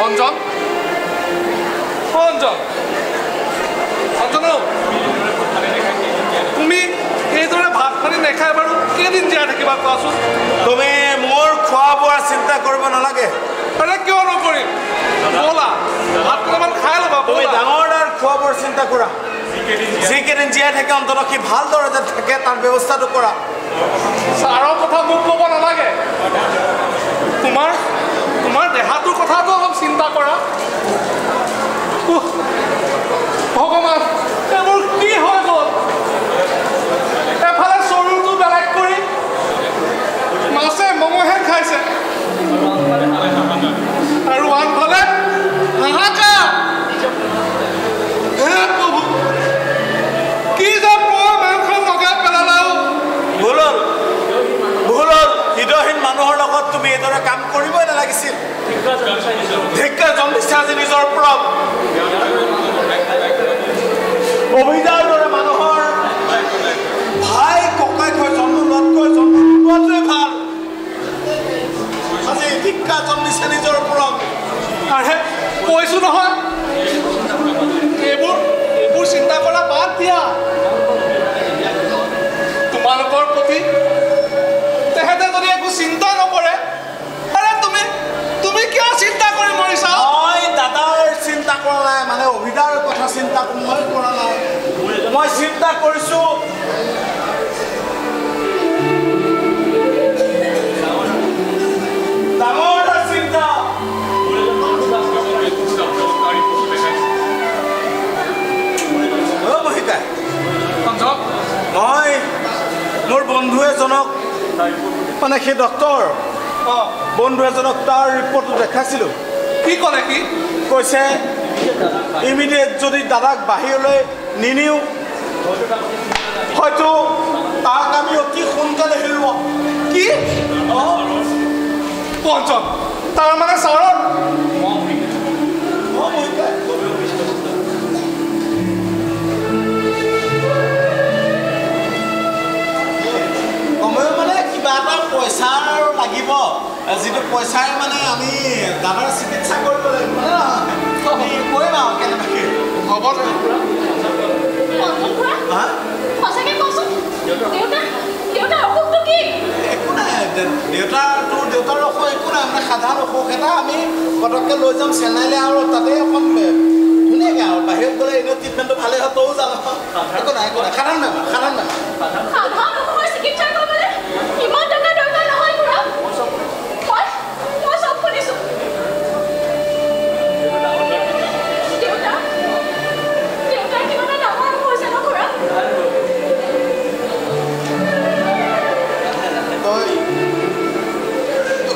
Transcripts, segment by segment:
অঞ্জন তুমি এইদৰে ভাত পানী নেখাই বাৰু কেইদিন জীয়াই থাকিবা কোৱাচোন তুমি মোৰ খোৱা বোৱাৰ চিন্তা কৰিব নালাগে আৰে কিয় নকৰিম ব'লা ভাত কেইটামান খাই ল'বা তুমি ডাঙৰ খোৱা বোৱাৰ চিন্তা কৰা যিকেইদিন জীয়াই থাকে অন্ততঃ সি ভালদৰে যে থাকে তাৰ ব্যৱস্থাটো কৰা ছাৰৰ কথা মোক ক'ব নালাগে তোমাৰ দেহাটোৰ কথাটো অলপ চিন্তা কৰা ভগৱান এইবোৰ কি হৈ গ'ল এফালে শৰীৰটো বেলেগ কৰি মাছে মঙহে খাইছে আৰু আনফালে হাহাকাৰ হে প্ৰভু কি যে মই মাংস লগাই পেলালাও ভুল হ'ল হৃদয়হীন মানুহৰ লগত তুমি এইদৰে কাম কৰিবই নালাগিছিল ধিক্কাৰ জন্মিছে আজি নিজৰ ওপৰত অভিযাৰ দৰে মানুহৰ ভাই ককাইক হৈ জন্ম লোৱাতকৈ ভাল আজি ধিক্কাৰ জন্মিছে নিজৰ ওপৰত আৰে কৈছো নহয় এইবোৰ চিন্তা কৰা বাদ দিয়া তোমালোকৰ প্ৰতি তেহেঁতে যদি একো চিন্তা নকৰে আৰে তুমি কিয় চিন্তা কৰি মৰিছা মই দাদাৰ চিন্তা কৰা নাই মানে অভিদাৰ কথা চিন্তা মই কৰা নাই মই চিন্তা কৰিছো ডাঙৰ চিন্তা মই মোৰ বন্ধু এজনক মানে সেই ডক্তৰ বন্ধু এজনক তাৰ ৰিপৰ্টটো দেখাইছিলোঁ কি ক'লে কি কৈছে ইমিডিয়েট যদি দাদাক বাহিৰলৈ নিনিও হয়তো তাক আমি অতি সোনকালে হেৰুৱাম কি পঞ্চম তাৰ মানে ছাৰৰ সময় মানে কিবা এটা পইচা লাগিব যিটো পইচাৰে মানে আমি দাদাৰ চিকিৎসা কৰিব লাগিব আমি কৰিম আৰু কেনেবাকৈ হ'ব একো নাই দেউতাৰ অসুখ একো নাই মানে সাধাৰণ অসুখ এটা আমি পটককৈ লৈ যাম চেন্নাইলৈ আৰু তাতে অকণ ধুনীয়াকৈ আৰু বাহিৰত গ'লে এনেও ট্ৰিটমেণ্টটো ভালেই হয় তয়ো জানো একো নাই সাধাৰণ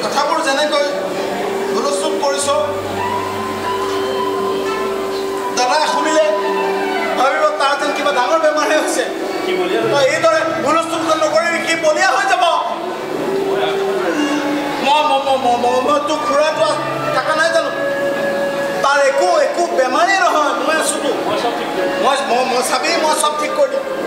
কথাবোৰ যেনেকৈ হুলস্থুল কৰিছ দাদাই শুনিলে ভাবিব তাৰ যেন কিবা ডাঙৰ বেমাৰহে হৈছে তই এইদৰে হুলস্থুল নকৰিবি কি বলীয়া হৈ যাব মই তোক খুৰাটো থকা নাই জানো তাৰ একো বেমাৰেই নহয় মই আছোতো মই চাবি মই চব ঠিক কৰি দিম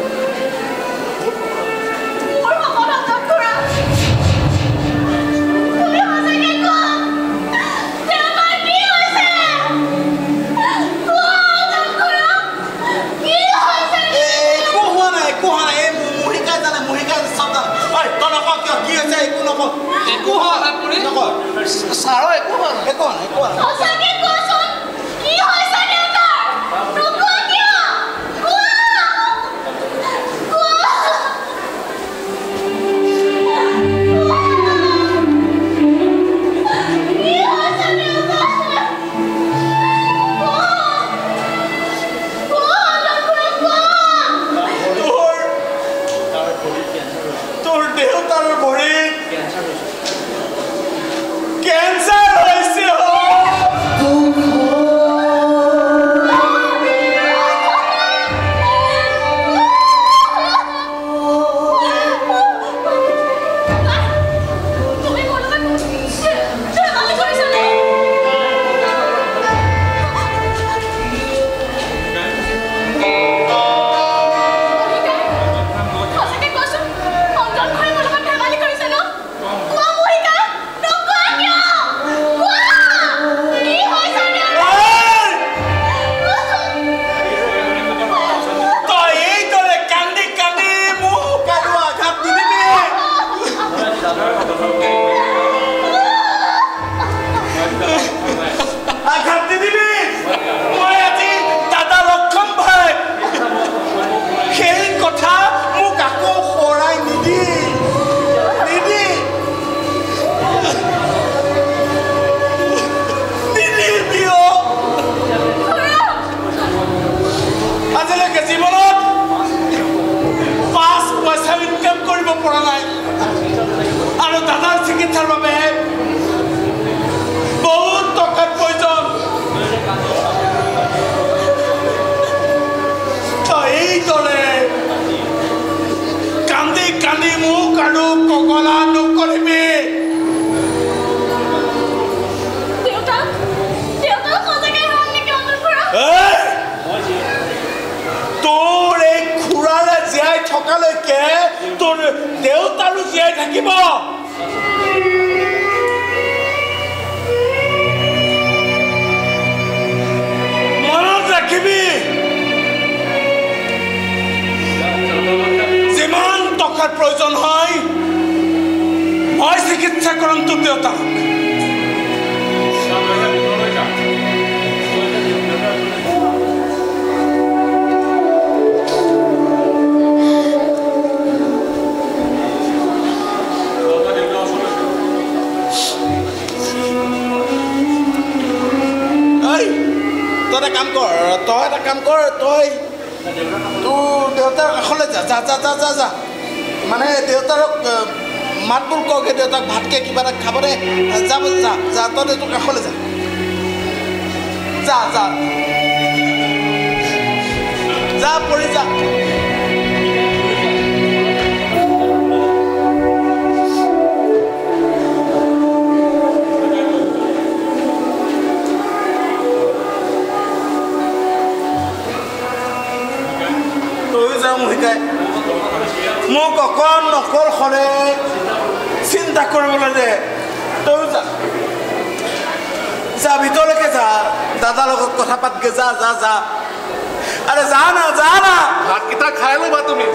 ছাৰৰ একো তোৰ দেউতাৰ ভৰিত কেঞ্চাৰ হৈছে নোপোৱালৈকে তোৰ দেউতাৰো জীয়াই থাকিব মনত ৰাখিবি যিমান টকাৰ প্ৰয়োজন হয় মই চিকিৎসা কৰিম তোৰ দেউতাক তই এটা কাম কৰ তই তোৰ দেউতাৰ কাষলৈ যা যা যা যা যা যা মানে দেউতাৰক মাত বোল কওঁগে দেউতাক ভাতকৈ কিবা এটা খাব দে যাব যা যা তই দেউতাৰ কাষলৈ যা যা যা যা পৰি যা মোক অকণ নকলখনে চিন্তা কৰিবলৈ দে তই যা যা ভিতৰলৈকে যা দাদাৰ লগত কথা পাতগে যা যা যা আৰে যা না ভাতকেইটা খাই ল'বা তুমি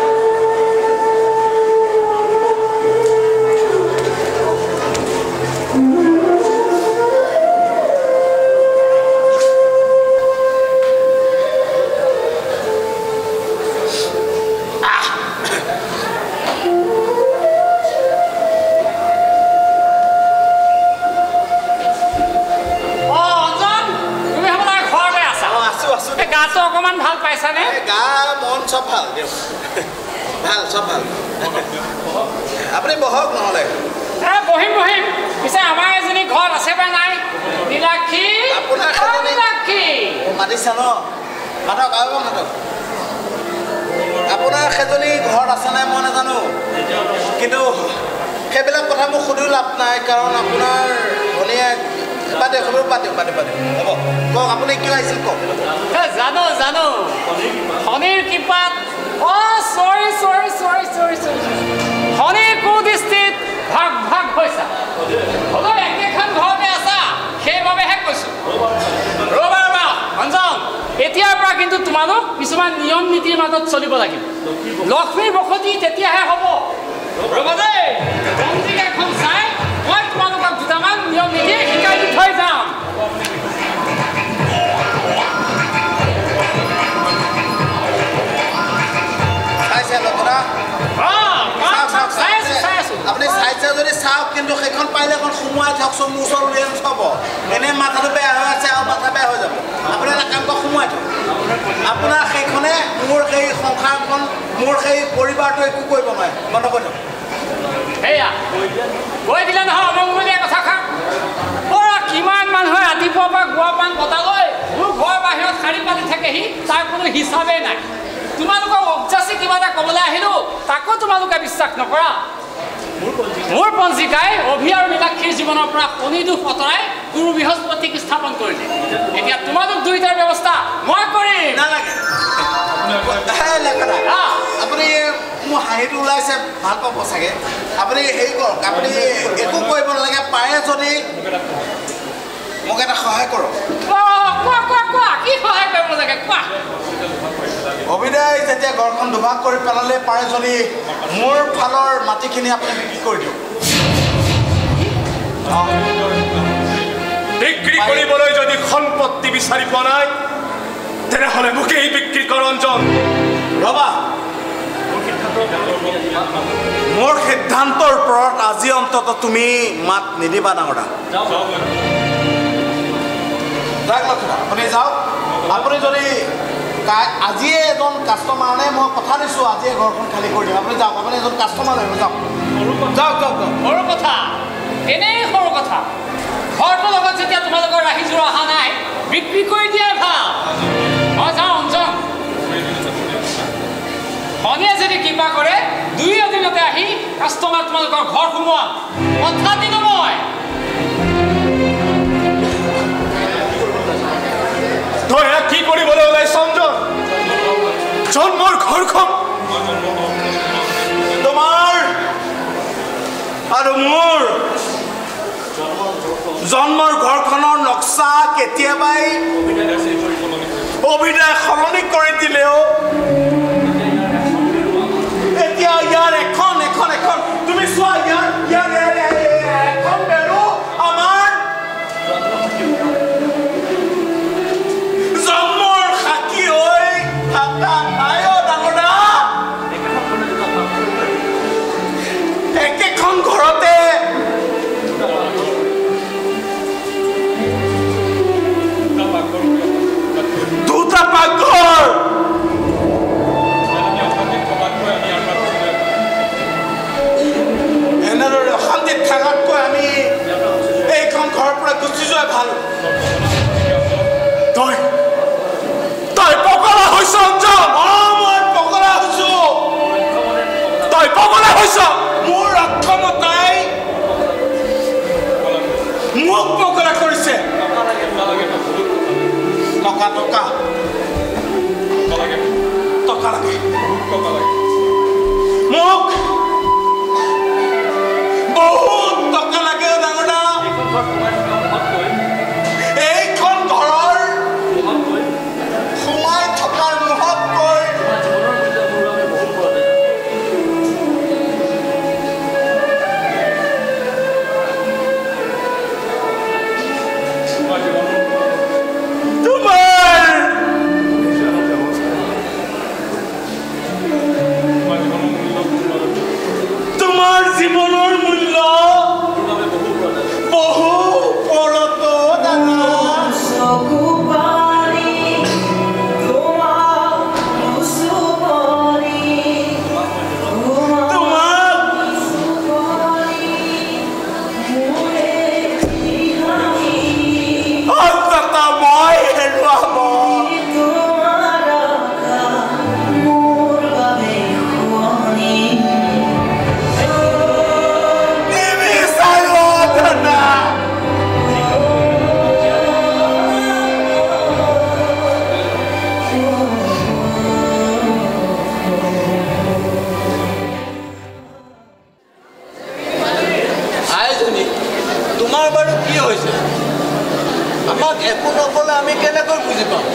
সব ভাল দিয়ক ভাল সব ভাল আপুনি বহক নহ'লে বহিম পিছে আমাৰ এজনী ঘৰত আছে বা নাই নীলাক্ষী নীলাক্ষী মাতিছা ন মাতক আৰু মাতক আপোনাৰ সেইজনী ঘৰত আছে নাই মই নাজানো কিন্তু সেইবিলাক কথা মোক সুধিও লাভ নাই কাৰণ আপোনাৰ ভনীয়ে বাদে খবৰ পাতিম হ'ব কওক আপুনি কিয় আহিছিল কওক জানো শনিৰ কৃপাত চৰি শনিৰ কুদৃষ্টিত ভাগ হৈছা হ'লেও একেখন ঘৰতে আছা সেইবাবেহে কৈছোঁ ৰ'বা অঞ্জন এতিয়াৰ পৰা কিন্তু তোমালোক কিছুমান নিয়ম নীতিৰ মাজত চলিব লাগিব লক্ষ্মীৰ বসতি তেতিয়াহে হ'ব ৰ'বা দেই পঞ্জিকাখন চাই মই তোমালোকক দুটামান নিয়ম নীতি শিকাই দি থৈ যাম আপুনি চাইছে যদি চাওক কিন্তু সেইখন পাৰিলে এখন সোমোৱাই থকচোন মোৰ ওচৰত উলিয়াই নথব এনেই মাথাটো বেয়া হৈ আছে আৰু মাথা বেয়া হৈ যাব আপুনি এটা কাম কৰি সোমোৱাই থওক আপোনাৰ সেইখনে মোৰ সেই সংসাৰখন মোৰ সেই পৰিবাৰটো একো কৰিব নোৱাৰে বন্ধ কৰি থওক সেয়া কৈ দিলে নহয় অমংগলীয়া কথা খা কিমান মানুহে ৰাতিপুৱাৰ পৰা গোৱা পাণ বটালৈ মোৰ ঘৰ বাহিৰত শাৰী পাতি থাকেহি তাৰ কোনো হিচাপেই নাই তোমালোকক অবজাচি কিবা এটা ক'বলৈ আহিলোঁ তাকো তোমালোকে বিশ্বাস নকৰা মোৰ পঞ্জিকাই অভি আৰু নীলাক্ষীৰ জীৱনৰ পৰা শনি দুখ আঁতৰাই গুৰু বৃহস্পতিক স্থাপন কৰিলে এতিয়া তোমালোক দুইটাৰ ব্যৱস্থা মই কৰিম নালাগে আপুনি মোৰ হাঁহিটো ওলাইছে ভাল পাব চাগে আপুনি হেৰি কৰক আপুনি একো কৰিব নালাগে পাৰে যদি মোক এটা সহায় কৰক কোৱা কি সহায় কৰিব লাগে কোৱা অভিনয় যেতিয়া ঘৰখন দুভাগ কৰি পেলালে পাৰে যদি মোৰ ফালৰ মাটিখিনি আপুনি বিক্ৰী কৰি দিয়ক বিক্ৰী কৰিবলৈ যদি সম্পত্তি বিচাৰি পোৱা নাই তেনেহ'লে মোকেই বিক্ৰী কৰ অঞ্জন ৰবা মোৰ সিদ্ধান্তৰ ওপৰত আজি অন্তত তুমি মাত নিদিবা ডাঙৰ আপুনি যাওক আপুনি যদি আজিয়ে এজন কাষ্টমাৰ নে মই কথা দিছোঁ আজিয়ে ঘৰখন খালী কৰি দিম আপুনি যাওক আপুনি এজন কাষ্টমাৰ লৈ যাওক সৰু কথা এনেই সৰু কথা ঘৰটোৰ লগত যেতিয়া তোমালোকৰ ৰাহিযোৰ অহা নাই বিক্ৰী কৰি দিয়াই ভাল মই যাওঁ অঞ্জন শনিয়ে যদি কৃপা কৰে দুই এদিনতে আহি কাষ্টমাৰ তোমালোকৰ ঘৰ সোমোৱা কথা দিলোঁ মই তই কি কৰিবলৈ ওলাইছ অঞ্জন জন্মৰ ঘৰখন জন্মৰ ঘৰখনৰ নক্সা কেতিয়াবাই অভিনয় সলনি কৰি দিলেও এতিয়া ইয়াৰ এখন তুমি চোৱা ইয়াৰ এখন বেৰো আমাৰ জন্মৰ সাক্ষী হৈ থকা নাই ডাঙৰা একেখন ঘৰতে দুটা পাকঘৰ এনেদৰে অশান্তিত থকাতকৈ আমি এইখন ঘৰৰ পৰা গুচি যোৱা ভাল তই পগলা হৈছ অঞ্জন মই পগলা হৈছো তই পগলা হৈছ মোৰ অক্ষমতাই মোক পগলা কৰিছে টকা লাগে মোক বহুত টকা লাগে ডাঙৰা এইখন ঘৰৰ সোমাই থকাৰ মুহূৰ্তকৈ তোমাৰ জীৱনৰ মূল্য বহু ওপৰত আমাক একো নকলে আমি কেনেকৈ বুজি পাম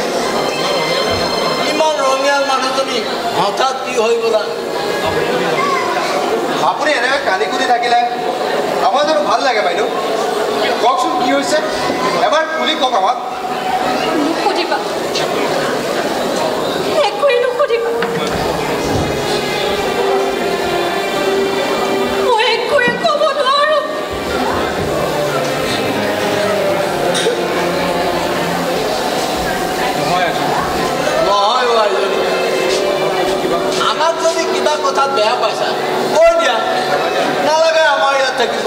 ইমান ৰঙিয়াল মানুহজনী হঠাৎ কি হৈ গলা আপুনি এনেকৈ কালি কুলি থাকিলে আমাৰ জানো ভাল লাগে বাইদেউ কওকচোন কি হৈছে এবাৰ খুলি কওক আমাক নুসুধিবা একোৱেই নুসুধিবা মই একোৱে ক'ব নোৱাৰো আমাক যদি কিবা কথাত বেয়া পাইছা কৈ দিয়া নালাগে আমাৰ ইয়াত থাকিব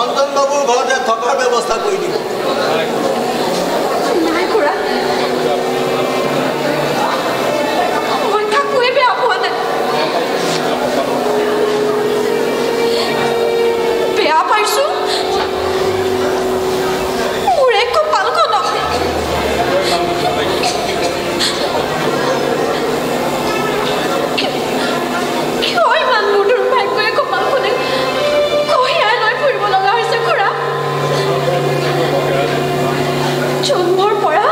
অঞ্জন বাবুৰ ঘৰতে থকাৰ ব্যৱস্থা কৰি দিব নাই খুৰা মই কাকোৱে বেয়া পোৱা নাই বেয়া পাইছো মোৰ এক কপালখনক কিয় ইমান মোৰ দুৰ্ভাগ্যই কপালখনে কঢ়িয়াই লৈ ফুৰিব লগা হৈছে খুৰা জন্মৰ পৰা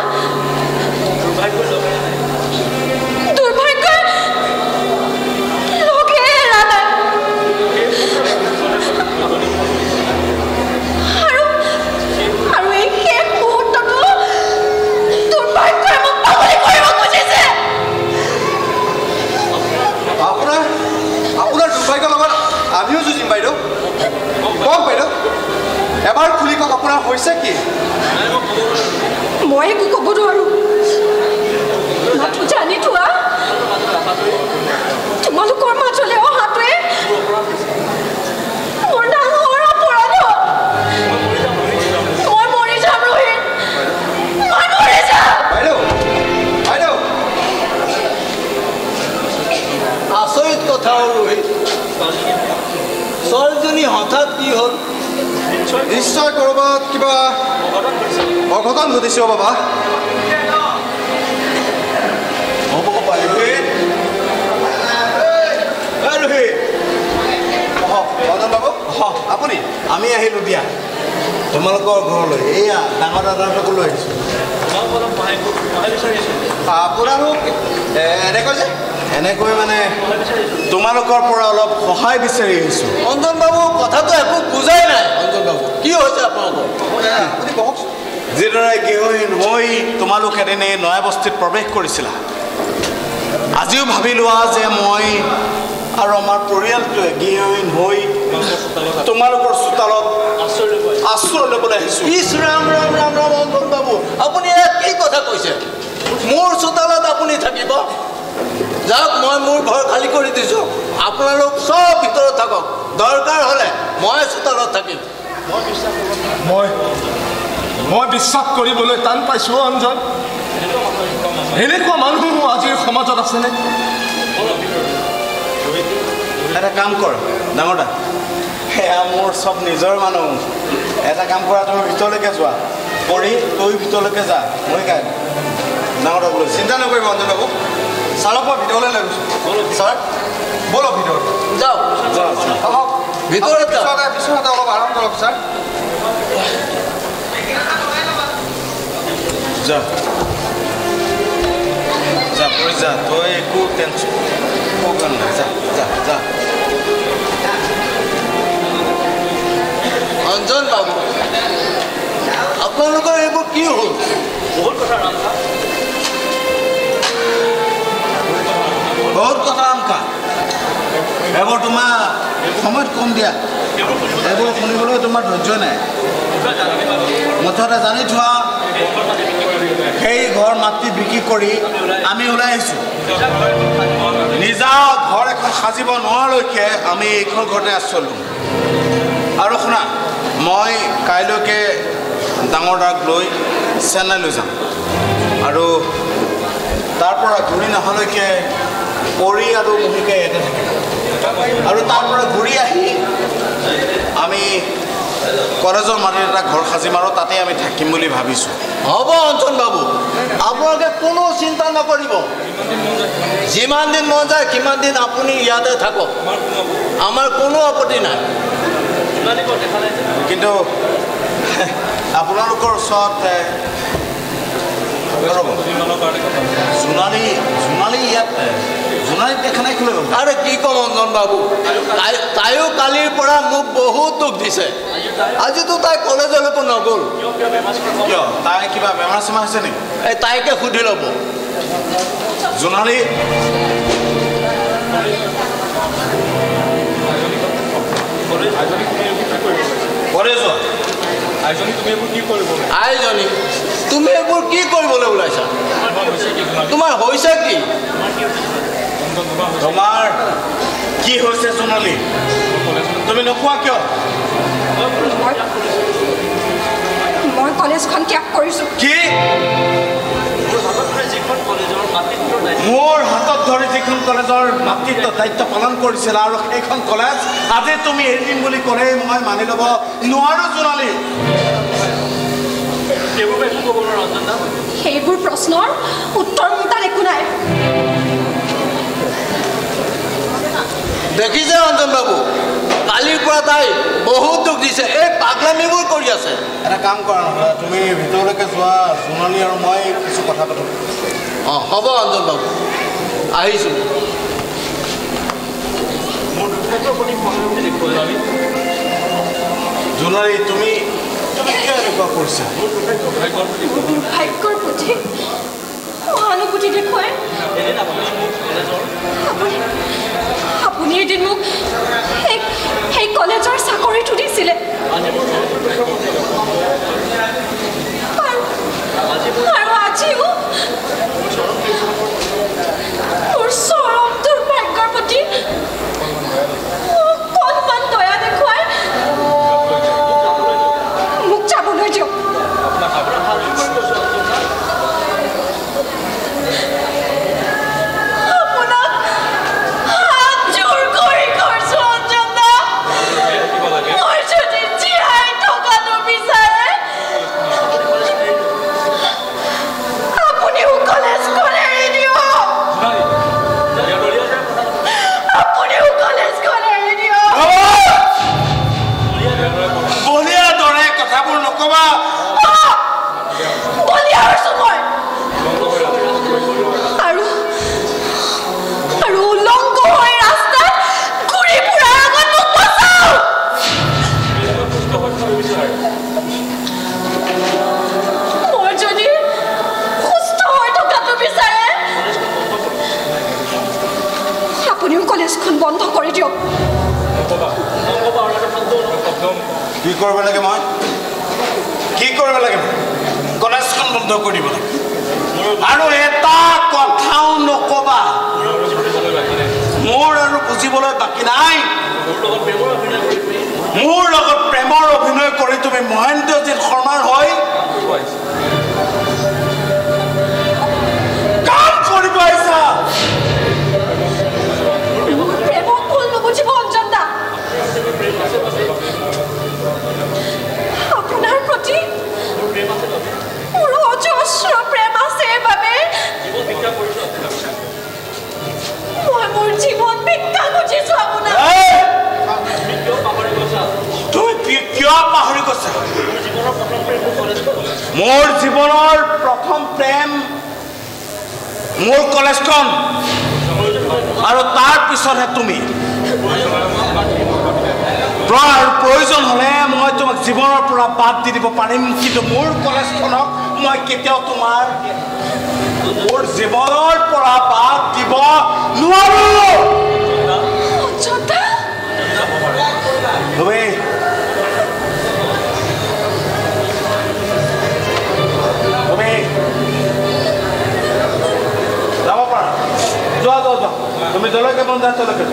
দুৰ্ভাগ্যই লগে এৰা নাই আৰু এই শেষ মুহূৰ্ততো দুৰ্ভাগ্যই মোক পাগলী কৰিব খুজিছে আপোনাৰ দুৰ্ভাগ্যৰ লগত আমিও যুঁজিম বাইদেউ কওক বাইদেউ এবাৰ খুলি কওক আপোনাৰ হৈছে কি মই একো ক'ব নোৱাৰো মাথো জানি থোৱা তোমালোকৰ মাজলৈ অহাটোৱে মোৰ ডাঙৰ অপৰাধ মই মৰি যাম ৰোহিত মই মৰি যাম বাইদেউ বাইদেউ আচৰিত কথা ৰোহিত ছোৱালীজনী হঠাৎ কি হ'ল নিশ্চয় ক'ৰবাত কিবা অঘটন ঘটিছে বাবা হ'ব পাৰে ৰোহিত অঞ্জন বাবু আপুনি আমি আহিলোঁ দিয়া তোমালোকৰ ঘৰলৈ এয়া ডাঙৰ দাদাহঁতকো লৈ আহিছোঁ আপোনালোক এনেকৈ যে এনেকৈ মানে তোমালোকৰ পৰা অলপ সহায় বিচাৰি আহিছোঁ অঞ্জন বাবু কথাটো একো বুজাই নাই অঞ্জন বাবু কি হৈছে আপোনালোকৰ আপুনি কওকচোন যিদৰে গৃহহীন হৈ তোমালোক এদিনে নয়াবস্তিত প্ৰৱেশ কৰিছিলা আজিও ভাবি লোৱা যে মই আৰু আমাৰ পৰিয়ালটোৱে গৃহহীন হৈ তোমালোকৰ চোতালত আশ্ৰয় ল'বলৈ আহিছোঁ ইছ ৰাম ৰাম ৰাম ৰাম অঞ্জন বাবু আপুনি ইয়াত কি কথা কৈছে মোৰ চোতালত আপুনি থাকিব যাওক মই মোৰ ঘৰ খালী কৰি দিছোঁ আপোনালোক চব ভিতৰত থাকক দৰকাৰ হ'লে মই চোতালত থাকিম মই বিশ্বাস কৰিবলৈ টান পাইছোঁ অঞ্জন এনেকুৱা মানুহ আজিৰ সমাজত আছেনে এটা কাম কৰ ডাঙৰ দা সেয়া মোৰ চব নিজৰ মানুহ এটা কাম কৰা তুমি ভিতৰলৈকে যোৱা কৰি তই ভিতৰলৈকে যা মই গাই ডাঙৰ দা বোলো চিন্তা নকৰিব অঞ্জন বাবু ছাৰক মই ভিতৰলৈ লৈ গৈছোঁ ছাৰ ব'লক ভিতৰত যাওক আহক ভিতৰত যাওক বিচনাতে অলপ আৰাম কৰক ছাৰ যা যা পৰি যা তই একো টেনশ্যন নাই যা যা যা অঞ্জন বাবু আপোনালোকৰ এইবোৰ কি হ'ল বহুত কথা আমকা এইবোৰ তোমাৰ সময়ত কম দিয়া এইবোৰ শুনিবলৈ তোমাৰ ধৈৰ্য নাই মুঠতে জানি থোৱা সেই ঘৰ মাটি বিক্ৰী কৰি আমি ওলাই আহিছোঁ নিজা ঘৰ এখন সাজিব নোৱাৰালৈকে আমি এইখন ঘৰতে আশ্ৰয় ল'ম আৰু শুনা মই কাইলৈকে ডাঙৰ দাক লৈ চেন্নাইলৈ যাম আৰু তাৰ পৰা ঘূৰি নহালৈকে পৰি আৰু মহিকে ইয়াতে থাকিম আৰু তাৰ পৰা ঘূৰি আহি আমি কলেজৰ মাটিত এটা ঘৰ সাজিম আৰু তাতে আমি থাকিম বুলি ভাবিছোঁ হ'ব অঞ্জন বাবু আপোনালোকে কোনো চিন্তা নকৰিব যিমান দিন মন যায় সিমান দিন আপুনি ইয়াতে থাকক আমাৰ কোনো আপত্তি নাই কিন্তু আপোনালোকৰ ওচৰত জোনালী ইয়াত জোনালীত দেখা নাই খোলে আৰে কি ক'ম অঞ্জন বাবু তাইও কালিৰ পৰা মোক বহুত দুখ দিছে আজিতো তাই কলেজলৈকো নগ'ল কিয় তাই কিবা বেমাৰ চেমাৰ হৈছে নেকি এই তাইকে সুধি ল'ব জোনালী কলে যোৱা আইজনী তুমি এইবোৰ কি কৰিবলৈ ওলাইছা তোমাৰ হৈছে কি তোমাৰ কি হৈছে জোনালী তুমি নোকোৱা কিয় মই কলেজখন ত্যাগ কৰিছোঁ কি মোৰ হাতত ধৰি যিখন কলেজৰ মাতৃত্ব দায়িত্ব পালন কৰিছিল আৰু সেইখন কলেজ আজি তুমি এৰি দিম বুলি ক'লেই মই মানি ল'ব নোৱাৰো জোনালী সেইবোৰ প্ৰশ্নৰ উত্তৰ মোৰ তাত একো নাই দেখিছে অঞ্জন বাবু কালিৰ পৰা তাই বহুত দুখ দিছে এই পাগলামিবোৰ কৰি আছে এটা কাম কৰা নহয় তুমি ভিতৰলৈকে যোৱা জোনালী আৰু মই কিছু কথা পাতোঁ অঁ হ'ব অঞ্জন বাবু আহিছোঁ জোনালী তুমি কিয় এনেকুৱা কৰিছা ভাগ্যৰ প্ৰতি সহানুভূতি দেখুৱাই আপুনি এদিন মোক সেই কলেজৰ চাকৰিটো দিছিলে আৰু আজিও মোৰ চৰম দুৰ্ভাগ্যৰ প্ৰতি অকণমান দয়া দেখুৱাই মোক যাবলৈ দিয়ক কি কৰিব লাগে মই কি কৰিব লাগে কলেজখন বন্ধ কৰি দিব লাগে আৰু এটা কথাও নকবা মোৰ আৰু বুজিবলৈ বাকী নাই মোৰ লগত প্ৰেমৰ অভিনয় কৰি তুমি মহেন্দ্ৰজিৎ শৰ্মাৰ হৈ কাম কৰিব আহিছা প্ৰেমক ভুল নুবুজিব অঞ্জন দা আপোনাৰ প্ৰতি মোৰ অজস্ৰ প্ৰেম আছে বাবে মই মোৰ জীৱন ভিক্ষা খুজিছো আপোনাৰ তুমি কিয় পাহৰি গৈছা মোৰ জীৱনৰ প্ৰথম প্ৰেম মোৰ কলেজখন আৰু তাৰ পিছতহে তুমি প্ৰয়োজন হ'লে মই তোমাক জীৱনৰ পৰা বাদ দি দিব পাৰিম কিন্তু মোৰ কলেজখনক মই কেতিয়াও তোমাৰ মোৰ জীৱনৰ পৰা বাদ দিব নোৱাৰো যাব পাৰা যোৱা যোৱা যোৱা তুমি যলৈকে মন যায় তলৈকে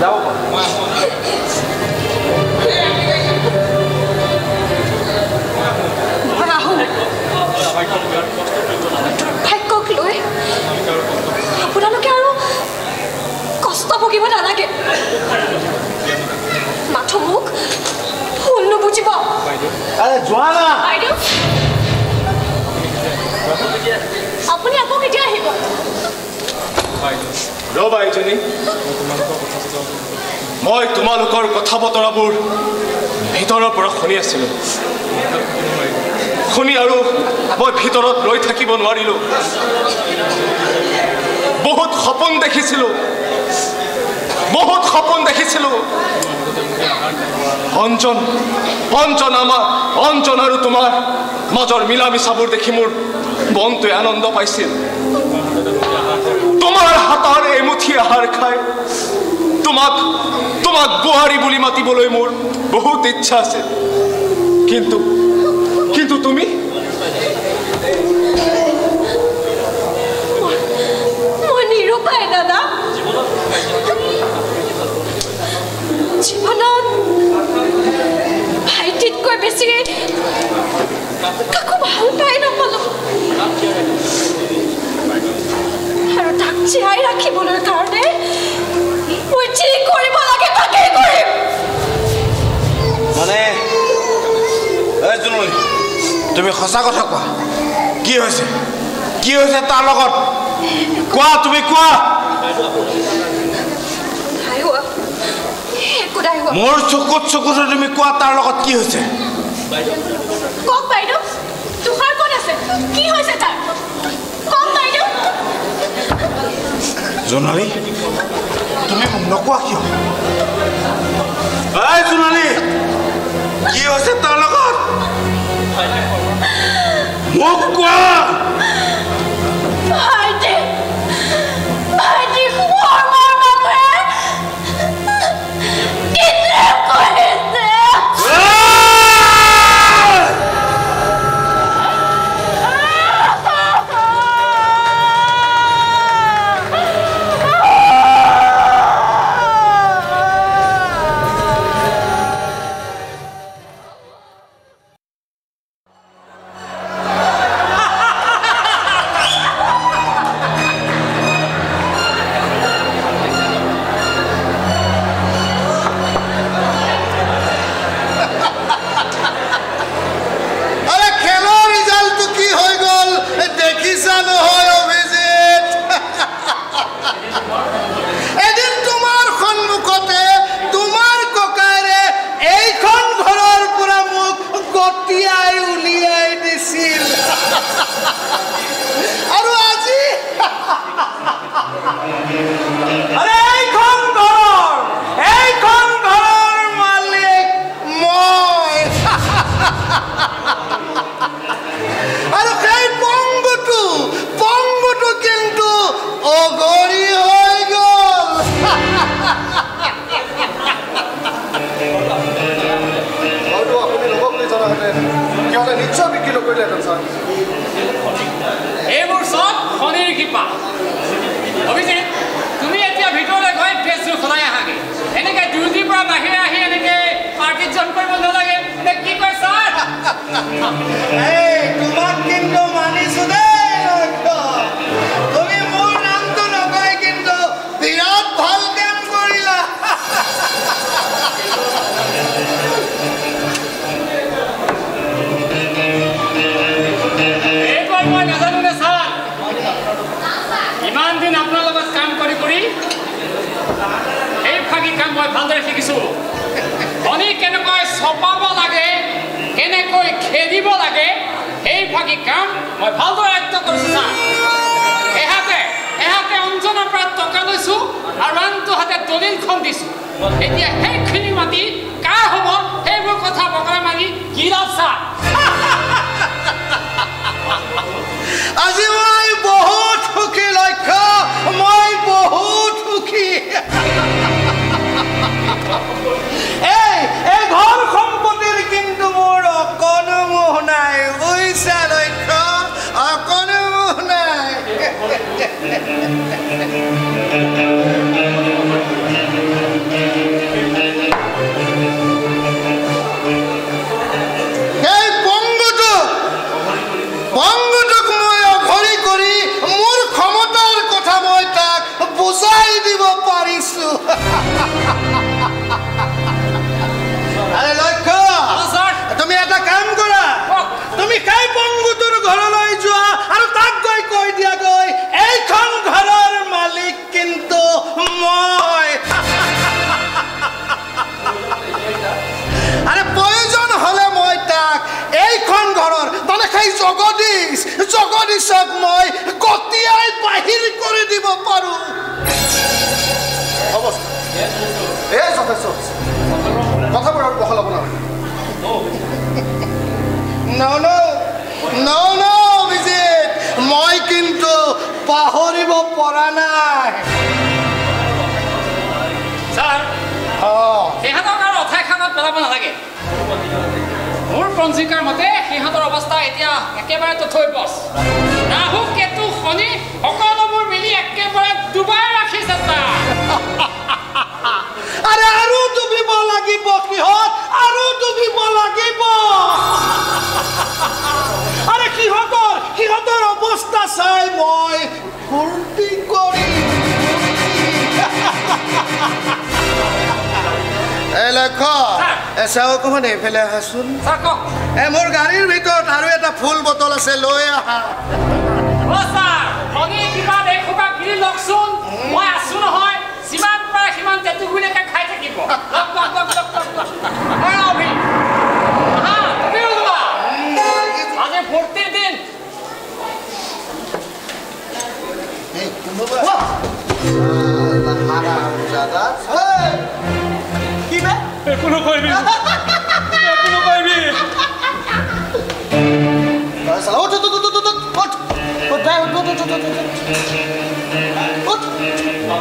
যাব পাৰা ভাগ্যক লৈ আপোনালোকে আৰু কষ্ট ভুগিব নালাগে মাথো মোক ভুল নুবুজিব আৰে যোৱা না বাইদেউ আপুনি আকৌ কেতিয়া আহিব ৰ'বা এইজনী মই তোমালোকৰ কথা বতৰাবোৰ ভিতৰৰ পৰা শুনি আছিলোঁ শুনি আৰু মই ভিতৰত ৰৈ থাকিব নোৱাৰিলোঁ বহুত সপোন দেখিছিলোঁ অঞ্জন আৰু তোমাৰ মাজৰ মিলা মিছাবোৰ দেখি মোৰ মনটোৱে আনন্দ পাইছিল তোমাৰ হাতৰ এমুঠি আহাৰ খাই তোমাক বোৱাৰী বুলি মাতিবলৈ মোৰ বহুত ইচ্ছা আছে কিন্তু তুমি মই নিৰুপায় দাদা জীৱনত ভাইটিতকৈ বেছি কাকো ভাল পাই নাপালো আৰু তাক জীয়াই ৰাখিবলৈ কাৰণে মই যি কৰিব লাগে তাকেই কৰিম মানে তুমি সঁচা কথা কোৱা কি হৈছে তাৰ লগত কোৱা তুমি কোৱা মোৰ চকুত তুমি কোৱা তাৰ লগত কি হৈছে কওক বাইদেউ তোমাৰ ক'ত আছে কি হৈছে তাৰ কওক বাইদেউ জোনালী তুমি মোক নকোৱা কিয় জোনালী কি হৈছে তাৰ লগত মোক কোৱা কৃপা অভিজিত তুমি এতিয়া ভিতৰলৈ গৈ ড্ৰেছযোৰ সলাই আহাগে এনেকে ডিউটিৰ পৰা বাহিৰে আহি এনেকে পাৰ্টিত জইন কৰিব নালাগে কি কয় ছাৰ তোমাক কিন্তু মানিছো দেই তুমি মোৰ নামটো নকয় কিন্তু বিৰাট ভাল কাম কৰিলা এইবাৰ মই নাজানো নে ছাৰ ইমান দিন আপোনাৰ লগত কাম কৰি কৰি এই ফাঁকি কাম মই ভালদৰে শিকিছোঁ ধনী কেনেকৈ চপাব লাগে কেনেকৈ খেদিব লাগে এই ফাঁকি কাম মই ভালদৰে আয়ত্ব কৰিছোঁ ছাৰ এহাতে অঞ্জনৰ পৰা টকা লৈছোঁ আৰু আনটো হাতে দলিলখন দিছোঁ এতিয়া সেইখিনি মাতি কাৰ হ'ব সেইবোৰ কথা বকৰা মাৰি কি লাভ ছাৰ আজি মই বহুত সুখী লক্ষ্য মই বহুত সুখী এই ঘৰ সম্পত্তিৰ কিন্তু মোৰ অকণো মোহ নাই বুজিছা লক্ষ্য অকণো মোহ নাই এই পংগুটোক মই অঘৰী কৰি মোৰ ক্ষমতাৰ কথা মই তাক বুজাই দিব পাৰিছো আৰে লক্ষ্য তুমি এটা কাম কৰা তুমি কাই পংগুটোৰ ঘৰলৈ যোৱা আৰু তাক গৈ কৈ দিয়া গৈ এইখন ঘৰৰ মালিক কিন্তু মই আৰে প্ৰয়োজন হলে মই তাক এইখন ঘৰৰ মানে সেই জগদীশক মই গতিয়াই বাহিৰ কৰি দিব পাৰো অৱস্থা এই যথেষ্ট কথাবোৰ আৰু বহলাব নালাগে অভিজিত মই কিন্তু পাহৰিব পৰা নাই ছাৰ সিহঁতক আৰু অথাই খানাত পেলাব নালাগে মোৰ পঞ্জিকাৰ মতে সিহঁতৰ অৱস্থা এতিয়া একেবাৰে তথৈ বছ ৰাহু কেতু শনি সকলোবোৰ মিলি একেবাৰে ডুবাই ৰাখিছে ছাৰ আৰে আৰু ডুবিব লাগিব কিহত আৰু ডুবিব লাগিব আৰে সিহঁতৰ অৱস্থা চাই মই ফূৰ্তি কৰি লক্ষ্য এচাও অকণমান এইফালে আহাচোন মোৰ গাড়ীৰ ভিতৰত আৰু এটা ফুল বটল আছে লৈ আহা মই আছো নহয় যিমান পাৰে সিমান তেতুগুৰিলৈকে খাই থাকিব আজি ফূৰ্তিৰ দিন একো নকৰিবি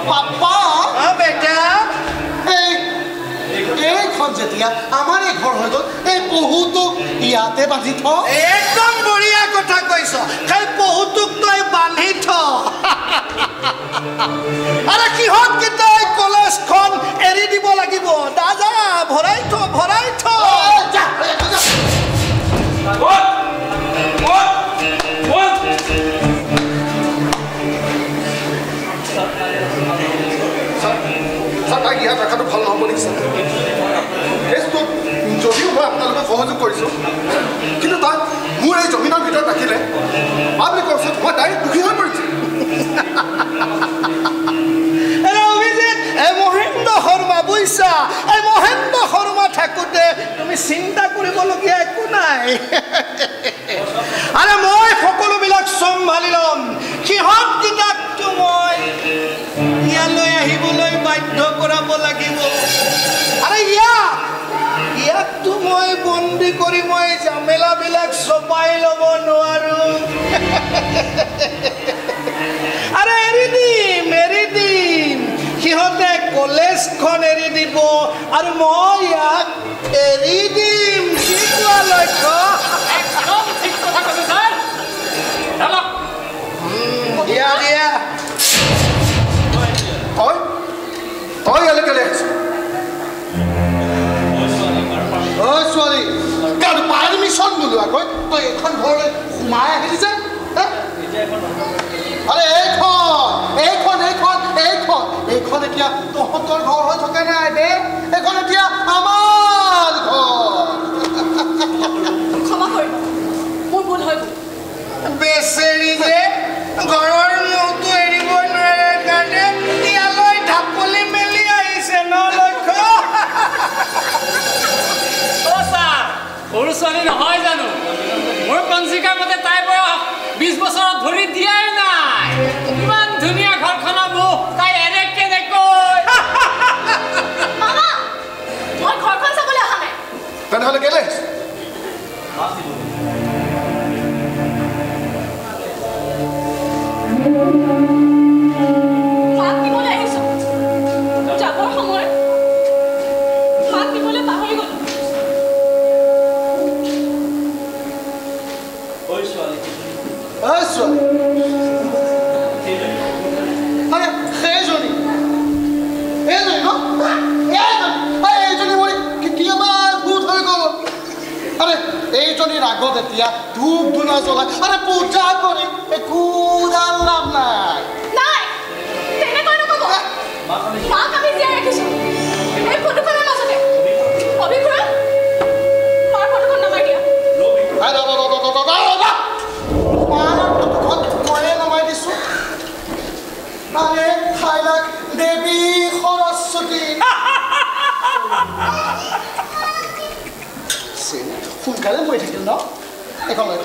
পাপা বেটা এইখন যেতিয়া আমাৰ এই ঘৰ হৈ গ'ল এই বহুটোক ইয়াতে বান্ধি থ একদম বঢ়িয়া কথা কৈছ সেই বহুটোক তই বান্ধি থ আৰে কিহত কেইটাই কলেজখন এৰি দিব লাগিব দাদা ভৰাই থ তাক ইয়াত ৰখাটো ভাল নহ'ব নেকি ছাৰ কেছটোত যদিও মই আপোনালোকক সহযোগ কৰিছোঁ কিন্তু তাক মোৰ এই জমিনৰ ভিতৰত ৰাখিলে পাব্লিকৰ ওচৰত মই তাই দুখী হৈ পৰিছোঁ অভিজিত এই মহেন্দ্ৰ শৰ্মা বুজিছা এই মহেন্দ্ৰ শৰ্মা থাকোঁতে তুমি চিন্তা কৰিবলগীয়া একো নাই আৰে মই সকলোবিলাক চম্ভালি ল'ম সিহঁতকেইটাকতো মই ইয়ালৈ আহিবলৈ বাধ্য কৰাব লাগিব আৰে ইয়াকতো মই বন্দী কৰি মই জামেলাবিলাক চপাই ল'ব নোৱাৰো আৰে এৰি দিম সিহঁতে কলেজখন এৰি দিব আৰু মই ইয়াক এৰি দিম কি কোৱা লক্ষ্য একদম ঠিক কথা কৈছে ছাৰ দিয়া নোলোৱাকৈ তই এইখন ঘৰলৈ সোমাই আহিলি যে আৰে এইখন এতিয়া তহঁতৰ ঘৰ হৈ থকা নাই দে এইখন এতিয়া আমাৰ ঘৰ ক্ষমা কৰিব মোৰ ভুল হৈ গ'ল বেচেৰি যে ঘৰৰ মূৰটো এৰিব নোৱাৰে কাৰণে ইয়ালৈ ঢাপলি মেলি আহিছে ন লক্ষ্য সৰু ছোৱালী নহয় জানো মোৰ পঞ্জিকাৰ মতে তাই বয়স 20 বছৰত ভৰি দিয়াই নাই ইমান ধুনীয়া ঘৰখনৰ মুখ তাই এনে কেনেকৈ মামা মই ঘৰখন চাবলৈ অহা নাই তেনেহ'লে কেলে ভাত নিবলৈ আহিছোঁ যাবৰ সময়ত ভাত নিবলৈ পাহৰি গ'লো ছোৱালী আৰে সেইজনী ন এইজনী মই কেতিয়াবা ভূত হৈ গ'ল আৰে এইজনীৰ আগত এতিয়া ধূপ ধূনা জ্বলাই আৰে পূজা কৰি একো লাভ নাই নাই তেনেকৈ নক'ব মাক আমি জীয়াই ৰাখিছোঁ এই ফটোখনৰ মাজতে অভিজ্ঞতা মাৰ ফটোখন নমাই দিয়া ময়ে নমাই দিছোঁ আৰে খাইলাক দেৱী সৰস্বতী সোনকালে মৰি থাকিল ন এখন লৈ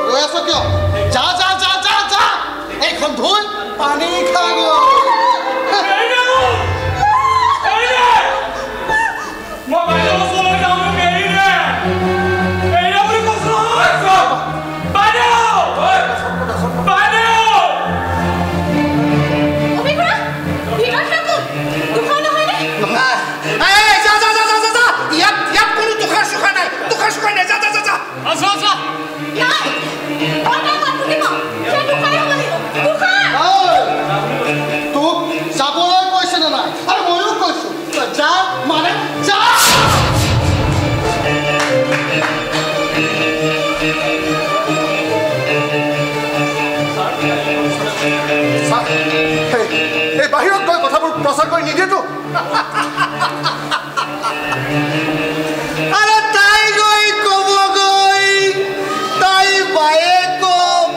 ৰৈ আছ কিয় যা এইখন ধুই পানী খা গৈ তোক যাবলৈ কৈছে নে নাই আৰু ময়ো কৈছোঁ যা মানে যা এই বাহিৰত গৈ কথাবোৰ প্ৰচাৰ কৰি নিদিয়েতো আৰে তাই গৈ ক'বগৈ তাই ভায়েকক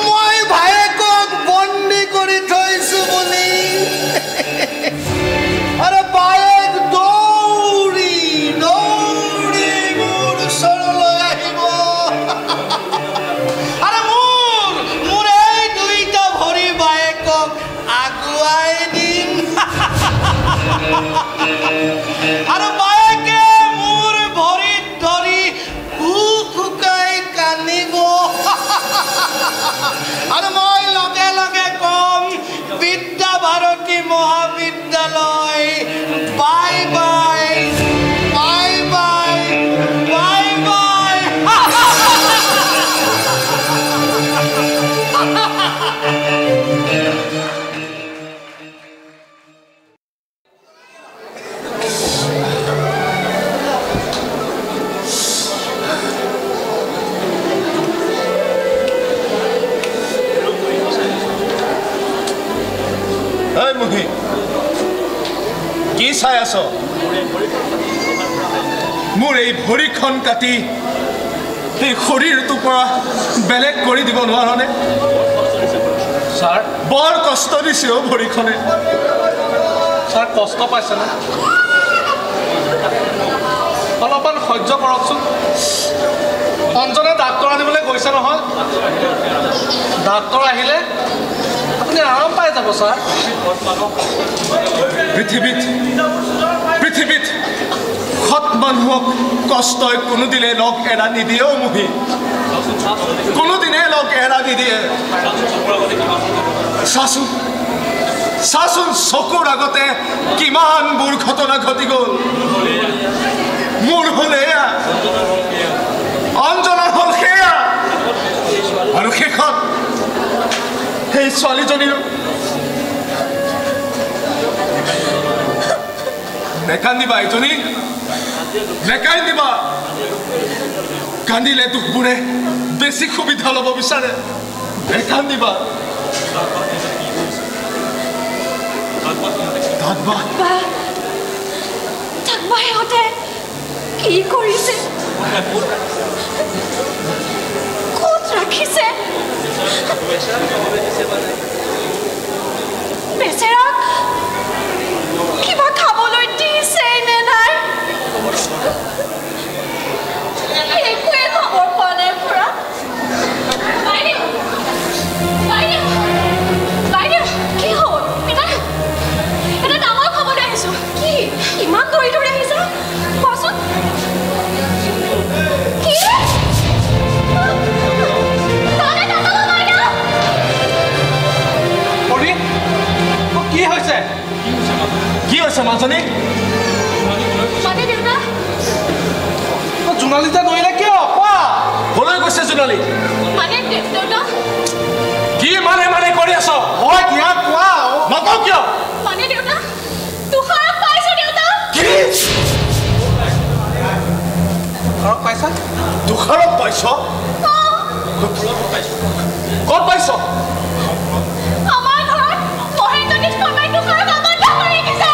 মই ভায়েকক বন্দী কৰি থৈছোঁ বুলি আৰে ভায়েক দৌৰি দৌৰি মোৰ ওচৰলৈ আহিব আৰে মোৰ এই দুইটা ভৰি ভায়েকক আগুৱাই দিম আৰু বায়েকে মোৰ ভৰিত ধৰি শুকাই কান্দিব আৰু মই লগে লগে কম বিদ্যা ভাৰতী মহাবিদ্যালয় bye bye bye bye bye bye কি চাই আছ মোৰ এই ভৰিখন কাটি এই শৰীৰটোৰ পৰা বেলেগ কৰি দিব নোৱাৰনে ছাৰ বৰ কষ্ট দিছে অ ভৰিখনে ছাৰ কষ্ট পাইছে না অলপমান সহ্য কৰকচোন অঞ্জনে ডাক্তৰ আনিবলৈ গৈছে নহয় ডাক্তৰ আহিলে আপুনি আৰাম পাই যাব ছাৰ পৃথিৱীত সৎ মানুহক কষ্টই কোনোদিনে লগ এৰা নিদিয়েও মুহি কোনোদিনে লগ এৰা নিদিয়ে চাচোন চকুৰ আগতে কিমানবোৰ ঘটনা ঘটি গ'ল মোৰ হ'ল এয়া অঞ্জনাৰ হ'ল সেয়া আৰু শেষত সেই ছোৱালীজনীৰ নেকান্দিবা এজনী নেকান্দিবা কান্দিলে দুখবোৰে বেছি সুবিধা ল'ব বিচাৰে নেকান্দিবা থাকবাহঁতে কি কৰিছে ক'ত ৰাখিছে বেচেৰাক কিবা খাবলৈ দিছে নে নাই একোৱে খবৰ পোৱা নাই খুৰা বাইদেউ বাইদেউ বাইদেউ কি হ'ল এটা ডাঙৰ খবৰ আহিছোঁ কি ইমান দৌৰি দৌৰি আহিছে কোৱাচোন কি কি হৈছে মাজনী মানে দেউতা জোনালী যে নৰিলে কিয় কোৱা কলৈ গৈছে জোনালী মানে দেউতা কি মানে কৰি আছ হয় কিয় কোৱা নকওঁ কিয় মানে দেউতা তুষাৰক পাইছে দেউতা কি পাইছা তুষাৰক পাইছ ক'ত পাইছ আমাৰ ঘৰত মহেন্দ্ৰজিৎ শৰ্মাই তুষাৰক আবদ্ধ কৰি দিছে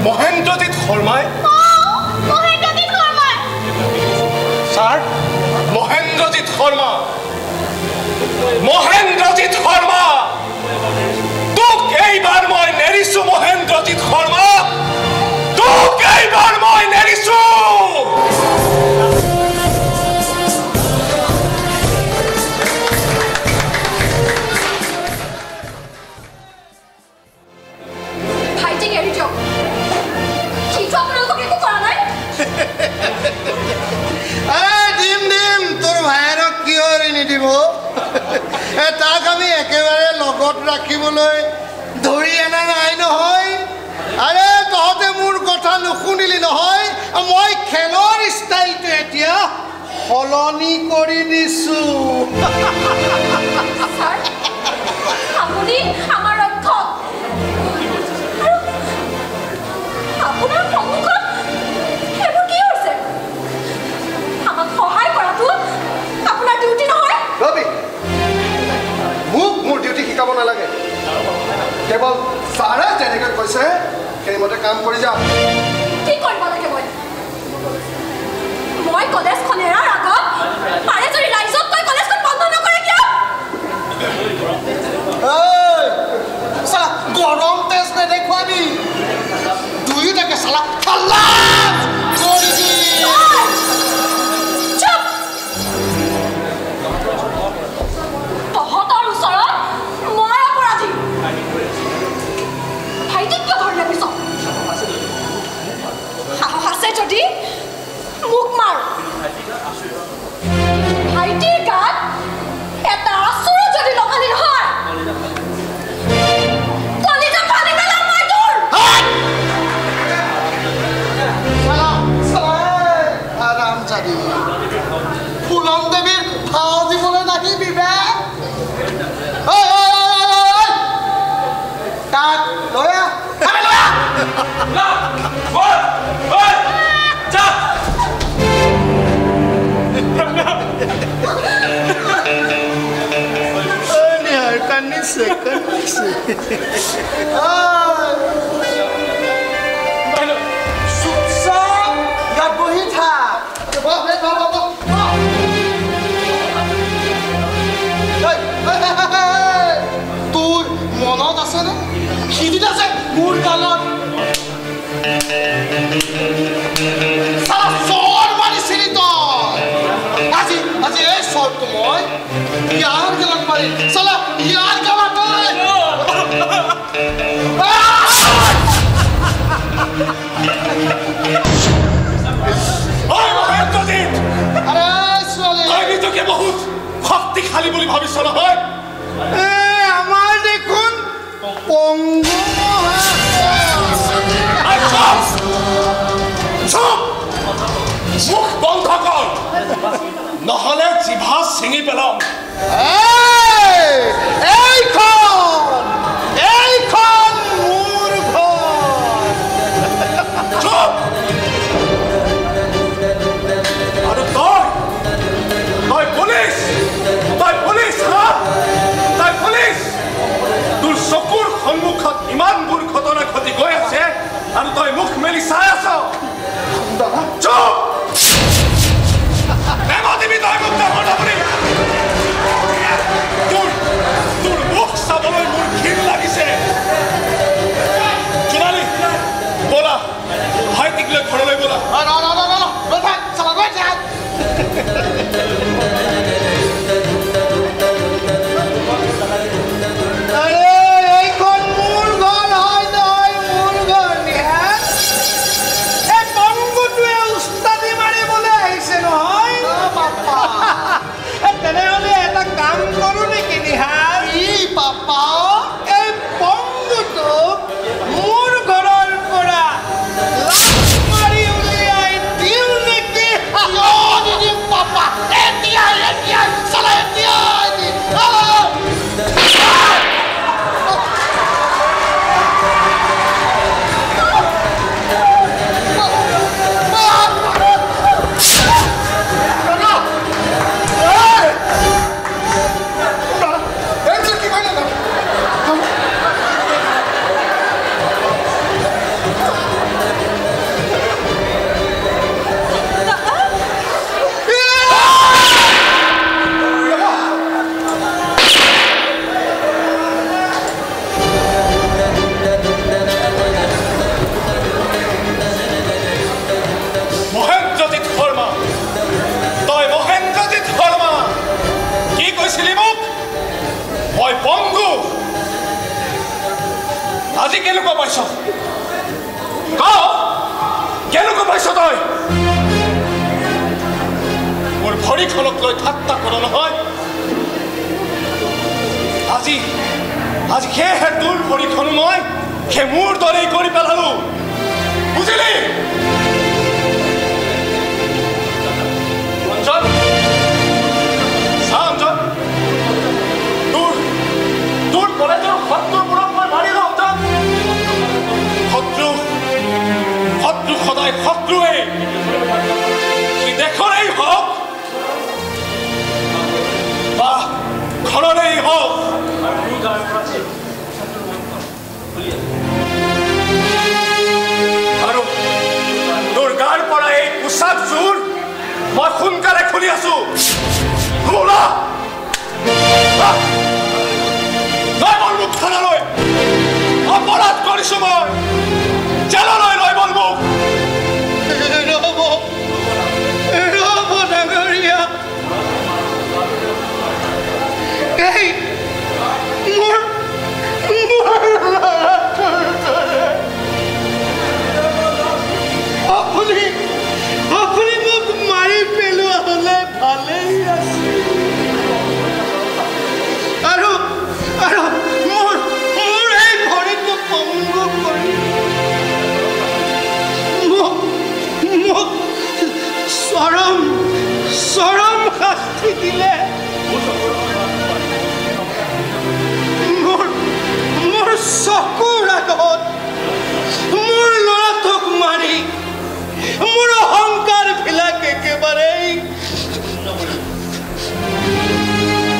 মহেন্দ্ৰজিৎ শৰ্মাই মহেন্দ্ৰজিৎ শৰ্মাই ছাৰ মহেন্দ্ৰজিৎ শৰ্মা তোক এইবাৰ মই নেৰিছো মহেন্দ্ৰজিৎ শৰ্মা তোক এইবাৰ মই নেৰিছো ভাইটিক এৰি দিয়ক কিন্তু আপোনালোকক একো কৰা নাই দিম তোৰ ভাইৰক কিয় এৰি নিদিব তাক আমি একেবাৰে লগত ৰাখিবলৈ ধৰি অনা নাই নহয় আৰে তহঁতে মোৰ কথা নুশুনিলি নহয় মই খেলৰ ষ্টাইলটো এতিয়া সলনি কৰি দিছোঁ আপুনি আমাৰ ৰক্ষক আপোনাৰ সন্মুখত সেইবোৰ কি হৈছে আমাক সহায় কৰাটো আপোনাৰ ডিউটি নহয় ৰবি মোক মোৰ ডিউটি শিকাব নালাগে কেৱল ছাৰে যেনেকৈ কৈছে সেইমতে কাম কৰি যা কি কৰিব লাগে মই কলেজখন এৰাৰ আগত পাৰে যদি ৰাইজক কৈ কলেজখন বন্ধ নকৰে কিয় চালা গৰম তেজ নেদেখুৱাবি দুয়োটাকে চালা খাল্লা কৰি দি চুপ তহঁতৰ ওচৰত মই অপৰাধী ভাইটিক কিয় ধৰিলে পিছত সাহস আছে যদি মোক মাৰ ভাইটিৰ গাত এটা আচুৰো যদি লগালি নহয় কলিজা ফালি পেলাম মই তোৰ আৰাম চাদি ফুলন দেৱীৰ ভাও দিবলৈ নাহিবি বে তাক লৈ কান্দিছে চুপচাপ ইয়াত বহি থাক তোৰ মনত আছেনে সিদিন আছে মোৰ গালত চৰ মাৰিছিলি তই আজি এই চৰটো মই ইয়াৰ গালত মাৰিম চালা ইয়াৰ গালত আৰে ছোৱালী নিজকে বহুত শক্তিশালী বুলি ভাবিছ নহয় আমাৰ দেখোন পংগু মুখ বন্ধ কৰ নহ'লে জিভা ছিঙি পেলাম আজি কেনেকুৱা পাইছ কেনেকুৱা পাইছ তই মোৰ ভৰিখনক লৈ ঠাট্টা কৰ নহয় আজি আজি সেয়েহে তোৰ ভৰিখন মই সেই মোৰ দৰেই কৰি পেলালো বুজিলি অঞ্জন চা অঞ্জন তোৰ কলেজৰ শত্ৰুবোৰক মই মাৰি লওঁ অঞ্জন শত্ৰু সদায় শত্ৰুৱেই সি দেশৰেই হওক বা ঘৰৰেই হওক আৰু তোৰ গাৰ পৰা এই পোচাকযোৰ মই সোনকালে খুলি আছো মোক থানালৈ অপৰাধ কৰিছো মই জেললৈ লৈ বল মোক ৰব ডাঙৰীয়া এই মোৰ আপুনি মোক মাৰি পেলোৱা হলে ভালেই আছিল আৰু মোৰ এই ভৰিটো পংগু কৰি মোক চৰম শাস্তি দিলে মোৰ চকুৰ আগত মোৰ ল'ৰাটোক মাৰি মোৰ অহংকাৰ বিলাক একেবাৰেই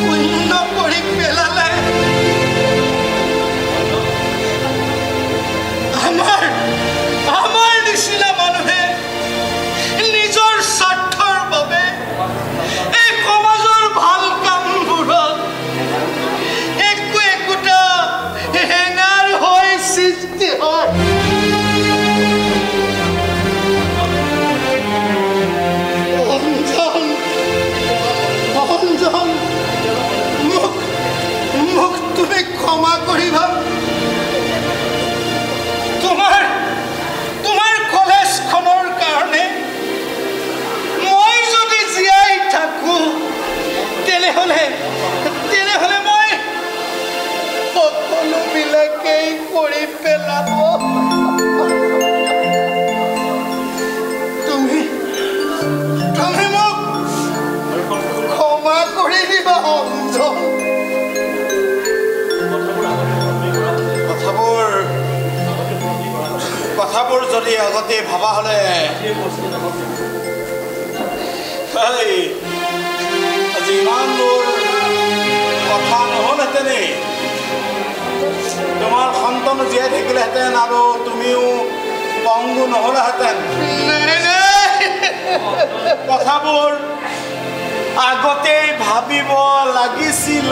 শূন্য কৰি পেলালে আমাৰ নিচিনা মানুহে নিজৰ স্বাৰ্থৰ বাবে এই সমাজৰ ভাল কামবোৰত একোটা হেঙাৰ হৈ সৃষ্টি হয় মোক তুমি ক্ষমা কৰিবা তোমাৰ কলেজখনৰ কাৰণে মই যদি জীয়াই থাকো তেনেহলে মই সকলোবিলাকেই কৰি পেলাব তুমি মোক ক্ষমা কৰি দিবা অঞ্জন কথাবোৰ যদি আগতে ভাবা হলে আজি ইমানবোৰ কথা নহলহেঁতেনে তোমাৰ সন্তান জীয়াই থাকিলেহেঁতেন আৰু তুমিও পংগু নহলেহেঁতেন কথাবোৰ আগতেই ভাবিব লাগিছিল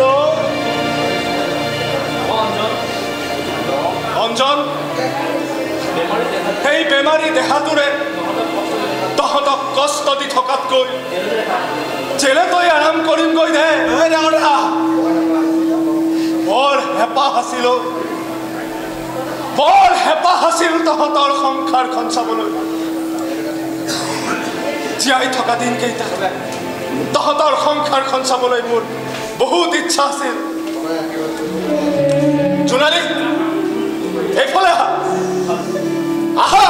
অঞ্জন সেই বেমাৰী দেহাটোৰে তহঁতক কষ্ট দি থকাতকৈ জেলে তই আৰাম কৰিমগৈ দে বৰ হেঁপাহ আছিল তহঁতৰ সংসাৰখন চাবলৈ জীয়াই থকা দিনকেইটা তহঁতৰ সংসাৰখন চাবলৈ মোৰ বহুত ইচ্ছা আছিল জোনালী এইফালে আহা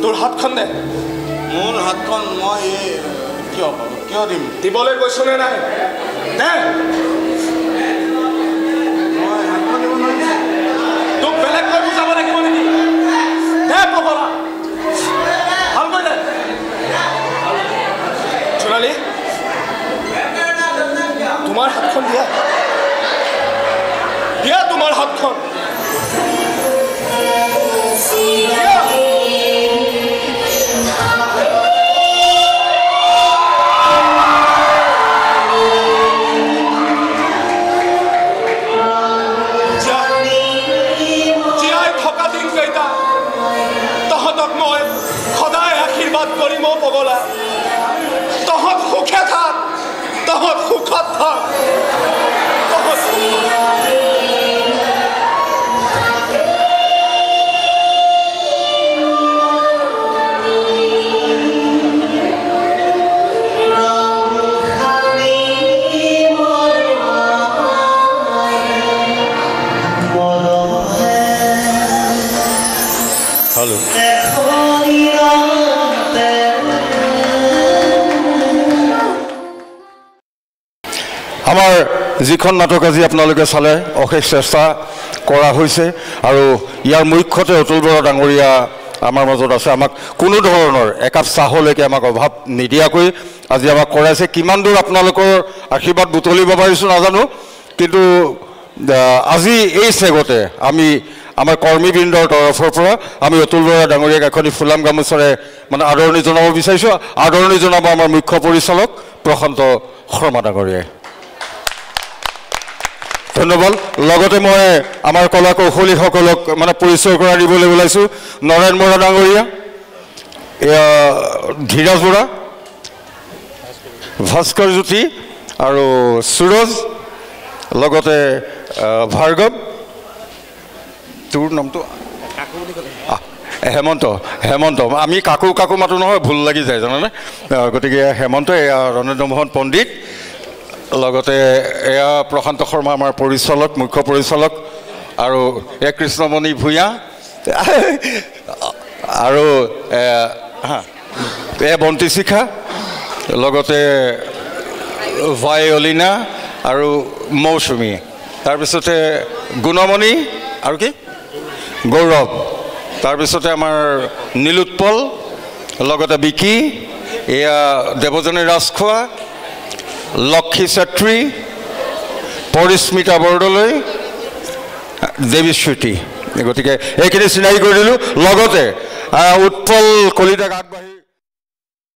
তোৰ হাতখন দে মোৰ হাতখন মই কিয় দিম দিবলৈ কৈছো নে নাই দে তোক বেলেগকৈ বুজাব লাগিব নেকি দে পগলা ভালকৈ দে চোনালী তোমাৰ হাতখন দিয়া তোমাৰ হাতখন তহঁতক মই সদায় আশীৰ্বাদ কৰিম পগলা তহঁত সুখে থাক, তহঁত সুখত থাক। Hello. আমাৰ যিখন নাটক আজি আপোনালোকে চালে অশেষ চেষ্টা কৰা হৈছে আৰু ইয়াৰ মুখ্যতে অতুল বৰা ডাঙৰীয়া আমাৰ মাজত আছে। আমাক কোনো ধৰণৰ একাপ চাহলৈকে আমাক অভাৱ নিদিয়াকৈ আজি আমাক কৰাইছে। কিমান দূৰ আপোনালোকৰ আশীৰ্বাদ বুটলিব পাৰিছোঁ নাজানো, কিন্তু আজি এই চেগতে আমি আমাৰ কৰ্মীবৃন্দৰ তৰফৰ পৰা আমি অতুল বৰা ডাঙৰীয়াক এখনি ফুলাম গামোচাৰে মানে আদৰণি জনাব বিচাৰিছোঁ। আদৰণি জনাব আমাৰ মুখ্য পৰিচালক প্ৰশান্ত শৰ্মা ডাঙৰীয়াই। ধন্যবাদ। লগতে মই আমাৰ কলা কৌশলীসকলক মানে পৰিচয় কৰাই দিবলৈ ওলাইছোঁ। নৰেন বৰা ডাঙৰীয়া, এয়া ধীৰাজ বৰা, ভাস্কৰ জ্যোতি আৰু সুৰজ, লগতে ভাৰ্গৱ, তোৰ নামটো হেমন্ত। হেমন্ত আমি কাকু কাকু মাতো নহয়, ভুল লাগি যায় জানানে। গতিকে হেমন্ত, এয়া ৰণেন্দ্ৰ মোহন পণ্ডিত, লগতে এয়া প্ৰশান্ত শৰ্মা আমাৰ পৰিচালক, মুখ্য পৰিচালক, আৰু এয়া কৃষ্ণমণি ভূঞা, আৰু এয়া বন্তি শিখা, লগতে ভায়লিনা আৰু মৌচুমী, তাৰপিছতে গুণমণি আৰু কি গৌৰৱ, তাৰপিছতে আমাৰ নীলোৎপল, লগতে বিকি, এয়া দেৱজনী ৰাজখোৱা, লক্ষী চেত্ৰী, পৰিস্মিতা বৰদলৈ, দেৱীশ্ৰুতি। গতিকে এইখিনি চিনাকি কৰি দিলোঁ। লগতে উৎপল কলিতাক আগবাঢ়ি